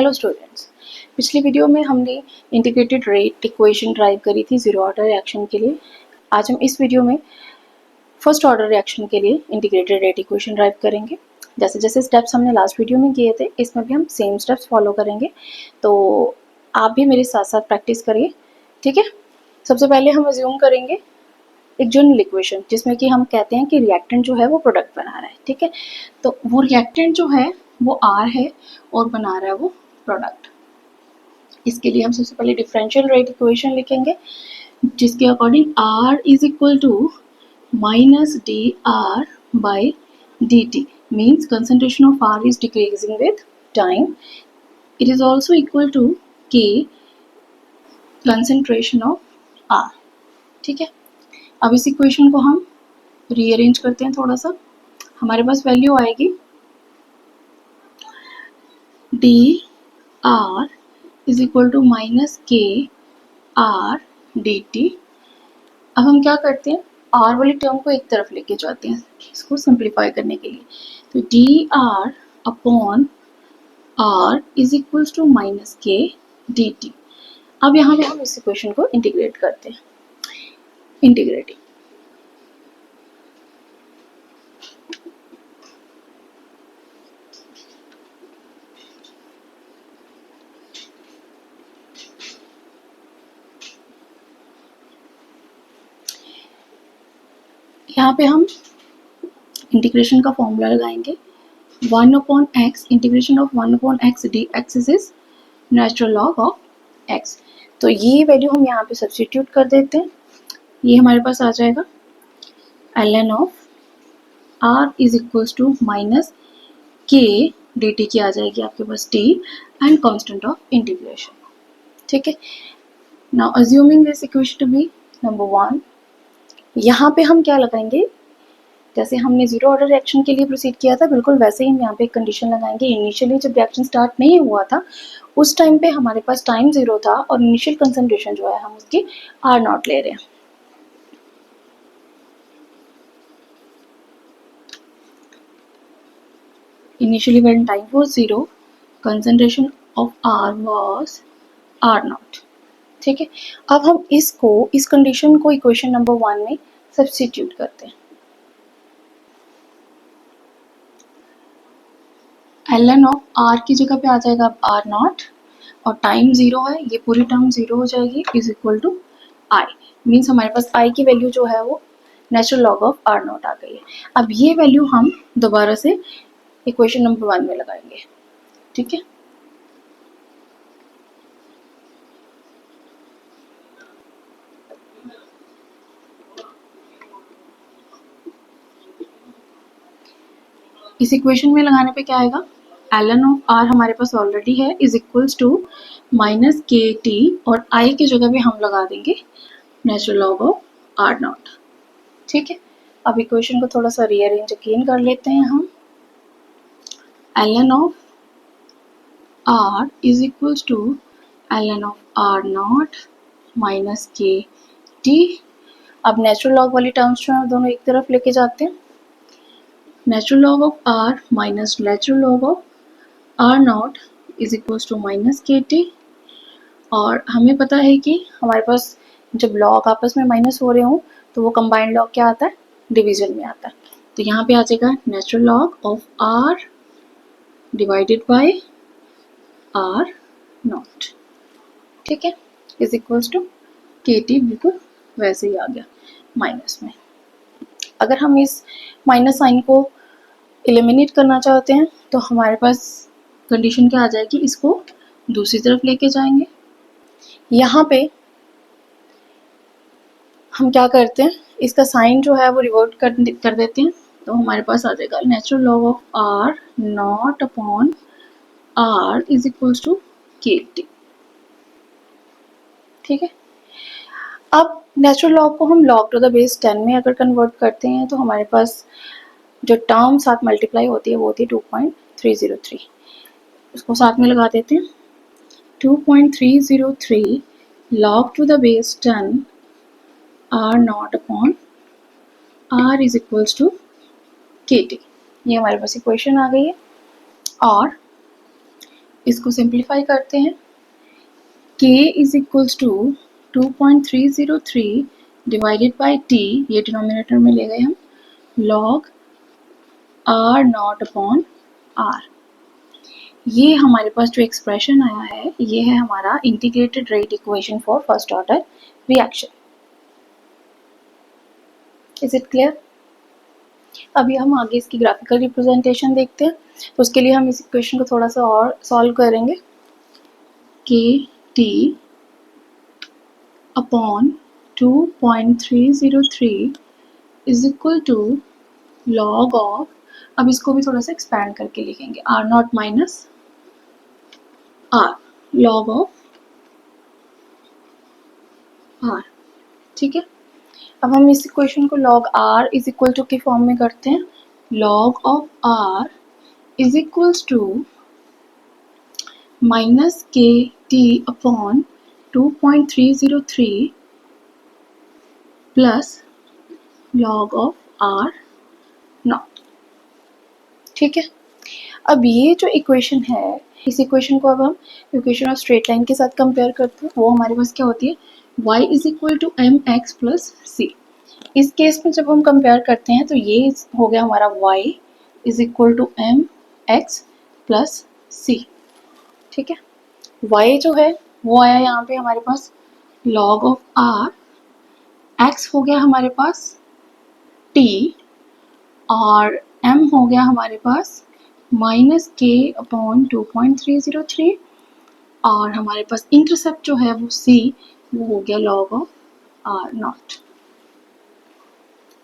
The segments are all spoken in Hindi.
हेलो स्टूडेंट्स, पिछली वीडियो में हमने इंटीग्रेटेड रेट इक्वेशन ड्राइव करी थी ज़ीरो ऑर्डर रिएक्शन के लिए। आज हम इस वीडियो में फर्स्ट ऑर्डर रिएक्शन के लिए इंटीग्रेटेड रेट इक्वेशन ड्राइव करेंगे। जैसे जैसे स्टेप्स हमने लास्ट वीडियो में किए थे, इसमें भी हम सेम स्टेप्स फॉलो करेंगे, तो आप भी मेरे साथ साथ प्रैक्टिस करिए, ठीक है। सबसे पहले हम अज्यूम करेंगे एक जनरल इक्वेशन जिसमें कि हम कहते हैं कि रिएक्टेंट जो है वो प्रोडक्ट बना रहा है, ठीक है। तो वो रिएक्टेंट जो है वो आर है और बना रहा है वो प्रोडक्ट। इसके लिए हम सबसे पहले डिफरेंशियल रेट इक्वेशन लिखेंगे जिसके according R is equal to minus D R by D T, means concentration of R is decreasing with time. It is also equal to K concentration of R, ठीक है। अब इस इक्वेशन को हम रीअरेंज करते हैं थोड़ा सा। हमारे पास वैल्यू आएगी D R is equal to minus K R D T. अब हम क्या करते हैं, आर वाली टर्म को एक तरफ लेके जाते हैं इसको सिंप्लीफाई करने के लिए। तो D R upon R is equal to minus K D T. अब यहाँ पे हम इस इक्वेशन को इंटीग्रेट करते हैं। इंटीग्रेटिंग यहाँ पे हम इंटीग्रेशन का फॉर्मूला लगाएंगे 1 upon x, integration of 1 upon x D x is natural log of x. तो ये वैल्यू हम यहाँ पे सब्स्टिट्यूट कर देते हैं। ये हमारे पास आ जाएगा ln of r is equals to minus K D T की आ जाएगी आपके पास t and constant of integration, ठीक है। Now assuming this equation to be number 1, यहाँ पे हम क्या लगाएंगे, जैसे हमने जीरो ऑर्डर रिएक्शन के लिए प्रोसीड किया था बिल्कुल वैसे ही हम यहाँ पे एक कंडीशन लगाएंगे। इनिशियली जब रिएक्शन स्टार्ट नहीं हुआ था उस टाइम पे हमारे पास टाइम जीरो था और इनिशियल कंसंट्रेशन जो है हम उसकी आर नॉट ले रहे हैं। Initially when time was zero concentration of R was R naught, ठीक है। अब हम इस कंडीशन को इक्वेशन नंबर 1 में सब्स्टिट्यूट करते हैं। ln ऑफ r की जगह पे आ जाएगा अब आर नॉट और टाइम जीरो है, ये पूरी टर्म जीरो हो जाएगी is equal to I, means हमारे पास आई की वैल्यू जो है वो natural log of R naught आ गई है। अब ये वैल्यू हम दोबारा से इक्वेशन नंबर 1 में लगाएंगे, ठीक है। इस इक्वेशन में लगाने पे क्या आएगा, ln ऑफ r हमारे पास ऑलरेडी है इज इक्वल्स टू माइनस के टी और i की जगह पे हम लगा देंगे natural log of R naught, ठीक है। अब इक्वेशन को थोड़ा सा रीअरेंज अगेन कर लेते हैं हम। ln of r is equals to ln of R not minus के टी। अब नेचुरल लॉग वाली टर्म्स जो है दोनों एक तरफ लेके जाते हैं। Natural log of r minus natural log of R naught is equals to minus के टी। और हमें पता है कि हमारे पास जब लॉग आपस में माइनस हो रहे हों तो वो कंबाइंड लॉग क्या आता है, डिवीजन में आता है। तो यहाँ पे आ जाएगा natural log of r divided by r not, ठीक है, is equals to K T, बिल्कुल वैसे ही आ गया माइनस में। अगर हम इस माइनस साइन को एलिमिनेट करना चाहते हैं तो हमारे पास कंडीशन क्या आ जाएगी, इसको दूसरी तरफ लेके जाएंगे। यहाँ पे हम क्या करते हैं, इसका साइन जो है वो रिवर्ट कर देते हैं। तो हमारे पास आ जाएगा natural log of R naught upon R is equals to K T, ठीक है। अब नेचुरल लॉग को हम लॉग टू द बेस 10 में अगर कन्वर्ट करते हैं तो हमारे पास जो टर्म साथ मल्टीप्लाई होती है वो होती है 2.303, उसको साथ में लगा देते हैं। 2.303 log to the base 10 r naught upon r is equals to K T. ये हमारे पास इक्वेशन आ गई है। और इसको सिंप्लीफाई करते हैं। k is equals to 2.303 divided by t, ये डिनोमिनेटर में ले गए हम, log r naught upon r। ये हमारे पास जो एक्सप्रेशन आया है ये है हमारा integrated rate equation for first order reaction. Is it clear? अभी हम आगे इसकी ग्राफिकल रिप्रेजेंटेशन देखते हैं। तो उसके लिए हम इस इक्वेशन को थोड़ा सा और सॉल्व करेंगे। K T upon 2.303 is equal to log of, अब इसको भी थोड़ा सा एक्सपैंड करके लिखेंगे, r not minus r, log of r. ठीक है, अब हम इस इक्वेशन को log r is equal to k form में करते हैं। log of r is equals to minus के T upon 2.303 plus log of r not. ठीक है, अब ये जो इक्वेशन है, इस इक्वेशन को अब हम इक्वेशन ऑफ स्ट्रेट लाइन के साथ कंपेयर करते हैं। वो हमारे पास क्या होती है, y is equal to m x plus c. इस केस में जब हम कंपेयर करते हैं तो ये हो गया हमारा y is equal to m x plus c. ठीक है, y जो है वो आया यहाँ पे हमारे पास log ऑफ r, x हो गया हमारे पास t, और m हो गया हमारे पास माइनस के अपॉन 2.303, और हमारे पास इंटरसेप्ट जो है वो c, वो हो गया log of r not.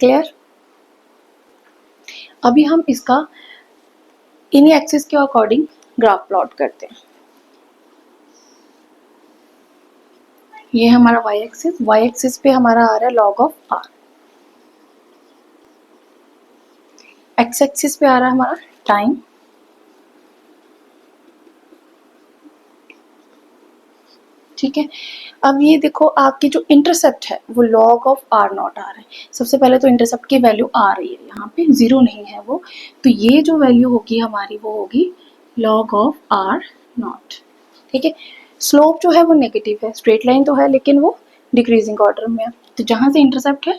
Clear? अभी हम इसका इन्हीं एक्सिस के अकॉर्डिंग ग्राफ प्लॉट करते हैं। ये हमारा y एक्सिस पे हमारा आ रहा है log of r, x axis पे आ रहा है हमारा टाइम, ठीक है। अब ये देखो आपकी जो इंटरसेप्ट है वो log ऑफ r नॉट आ रहा है। सबसे पहले तो इंटरसेप्ट की वैल्यू आ रही है, यहाँ पे जीरो नहीं है वो, तो ये जो वैल्यू होगी हमारी वो होगी log ऑफ r नॉट। ठीक है, स्लोप जो है वो नेगेटिव है, स्ट्रेट लाइन तो है लेकिन वो डिक्रीजिंग ऑर्डर में है, तो जहाँ से इंटरसेप्ट है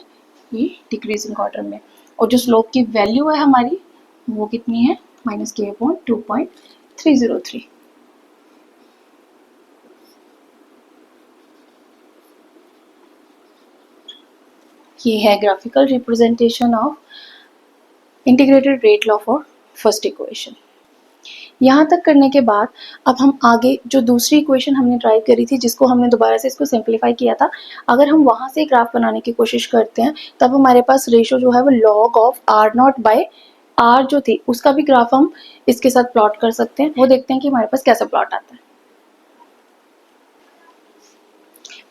ये डिक्रीजिंग ऑर्डर में, और जो स्लोप की वैल्यू है हमारी वो कितनी है, माइनस के अपॉन 2.303। ये है graphical representation of integrated rate law for first equation. यहाँ तक करने के बाद अब हम आगे जो दूसरी इक्वेशन हमने ड्राइव करी थी, जिसको हमने दोबारा से इसको सिंप्लीफाई किया था, अगर हम वहाँ से ग्राफ बनाने की कोशिश करते हैं तब हमारे पास रेशो जो है वो log of r naught by r जो थी उसका भी ग्राफ हम इसके साथ प्लॉट कर सकते हैं। वो देखते हैं कि हमारे पास कैसा प्लॉट आता है।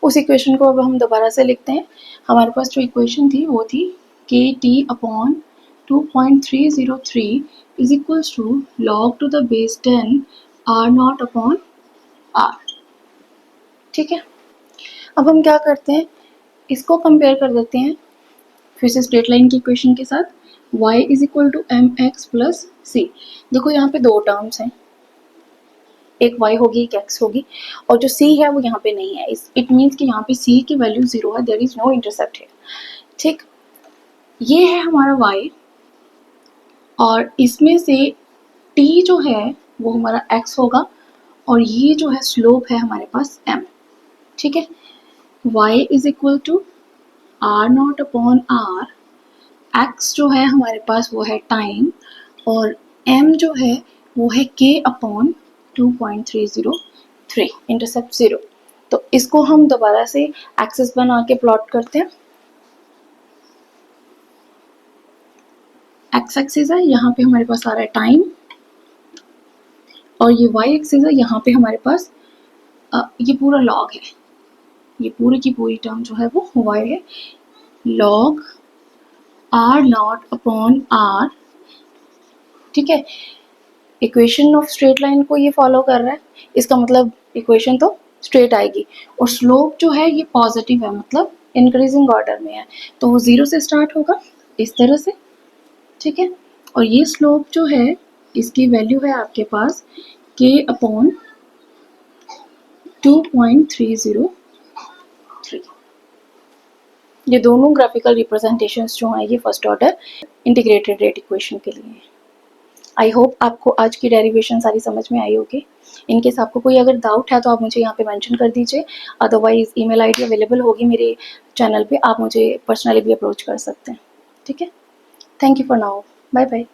उस इक्वेशन को अब हम दोबारा से लिखते हैं। हमारे पास जो इक्वेशन थी वो थी K T upon 2.303 is equals to log to the base 10 r naught upon r। ठीक है, अब हम क्या करते हैं, इसको कंपेयर कर देते हैं फिर से स्ट्रेट लाइन की इक्वेशन के साथ, y is equal to m x plus c. देखो यहाँ पे दो टर्म्स हैं, एक y होगी एक x होगी, और जो c है वो यहाँ पे नहीं है, इट मीन्स कि यहाँ पे c की वैल्यू 0 है, देयर इज नो इंटरसेप्ट है। ठीक, ये है हमारा y, और इसमें से t जो है वो हमारा x होगा, और ये जो है स्लोप है हमारे पास m। ठीक है, y is equal to r naught upon r, x जो है हमारे पास वो है टाइम, और m जो है वो है k अपॉन 2.303, इंटरसेप्ट 0। तो इसको हम दोबारा से एक्सिस बना के प्लॉट करते हैं। एक्स एक्सिस है, यहाँ पे हमारे पास आ रहा है टाइम, और ये वाई एक्सिस है, यहाँ पे हमारे पास ये पूरा लॉग है, ये पूरी की पूरी टर्म जो है वो वाई है, log R naught upon R. ठीक है, इक्वेशन ऑफ स्ट्रेट लाइन को ये फॉलो कर रहा है, इसका मतलब इक्वेशन तो स्ट्रेट आएगी, और स्लोप जो है ये पॉजिटिव है, मतलब इंक्रीजिंग ऑर्डर में है, तो वो 0 से स्टार्ट होगा इस तरह से। ठीक है, और ये स्लोप जो है इसकी वैल्यू है आपके पास k अपॉन 2.303। ये दोनों ग्राफिकल रिप्रेजेंटेशंस जो हैं ये first order integrated rate equation के लिए हैं। आई होप आपको आज की डेरिवेशन सारी समझ में आई होगी। इनकेस आपको कोई अगर डाउट है तो आप मुझे यहाँ पे मेंशन कर दीजिए, अदरवाइज ईमेल आईडी अवेलेबल होगी मेरे चैनल पे, आप मुझे पर्सनली भी अप्रोच कर सकते हैं। ठीक है, thank you for now, bye bye.